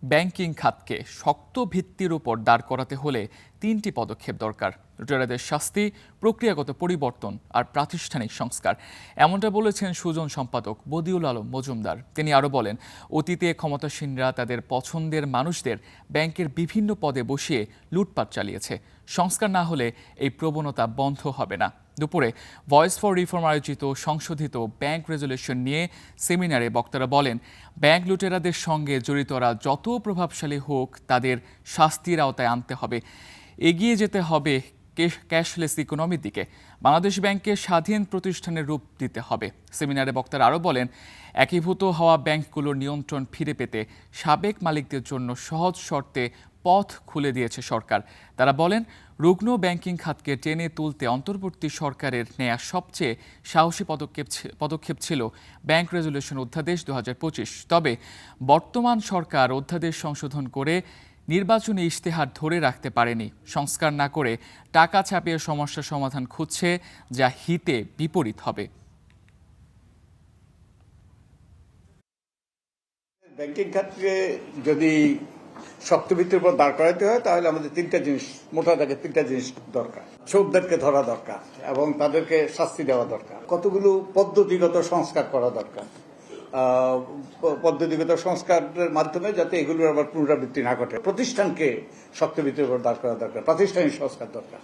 Banking খাতকে শক্ত ভিত্তির উপর দাঁড় করাতে হলে তিনটি পদক্ষেপ দরকার: লুটেরাদের শাস্তি, প্রক্রিয়াগত পরিবর্তন আর প্রাতিষ্ঠানিক সংস্কার। এমনটা বলেছেন সুজন সম্পাদক বদিউল আলম মজুমদার। তিনি আরও বলেন, অতীতে ক্ষমতাসীনরা তাদের পছন্দের মানুষদের ব্যাংকের বিভিন্ন পদে বসিয়ে লুটপাট চালিয়েছে। সংস্কার না হলে এই প্রবণতা বন্ধ হবে না। দুপুরে ভয়েস ফর রিফর্ম আয়োজিত সংশোধিত ব্যাংক রেজুলেশন নিয়ে সেমিনারে বক্তারা বলেন, ব্যাংক লুটেরাদের সঙ্গে জড়িতরা যত প্রভাবশালী হোক তাদের শাস্তির আওতায় আনতে হবে। এগিয়ে যেতে হবে ক্যাশলেস ইকোনমির দিকে। বাংলাদেশ ব্যাংককে স্বাধীন প্রতিষ্ঠানের রূপ দিতে হবে। সেমিনারে বক্তারা আরও বলেন, একীভূত হওয়া ব্যাংকগুলোর নিয়ন্ত্রণ ফিরে পেতে সাবেক মালিকদের জন্য সহজ শর্তে পথ খুলে দিয়েছে সরকার। তারা বলেন, রুগ্ন ব্যাংকিং খাতকে টেনে তুলতে অন্তর্বর্তী সরকারের নেয়া সবচেয়ে সাহসী পদক্ষেপ ছিল ব্যাংক রেজুলেশন অধ্যাদেশ 2025। তবে বর্তমান সরকার অধ্যাদেশ সংশোধন করে নির্বাচনী ইশতেহার ধরে রাখতে পারেনি। সংস্কার না করে টাকা ছাপিয়ে সমস্যার সমাধান খুঁজছে, যা হিতে বিপরীত হবে। ব্যাংকিং খাতকে যদি শক্ত ভিত্তির উপর দাঁড় করাতে হয় তাহলে আমাদের তিনটা জিনিস, মোটা দাগে তিনটা জিনিস দরকার। চোরদেরকে ধরা দরকার এবং তাদেরকে শাস্তি দেওয়া দরকার। কতগুলো পদ্ধতিগত সংস্কার করা দরকার, পদ্ধতিগত সংস্কারের মাধ্যমে যাতে এগুলোর আবার পুনরাবৃত্তি না ঘটে। প্রতিষ্ঠানকে শক্ত ভিত্তির উপর দাঁড় করা দরকার, প্রাতিষ্ঠানিক সংস্কার দরকার।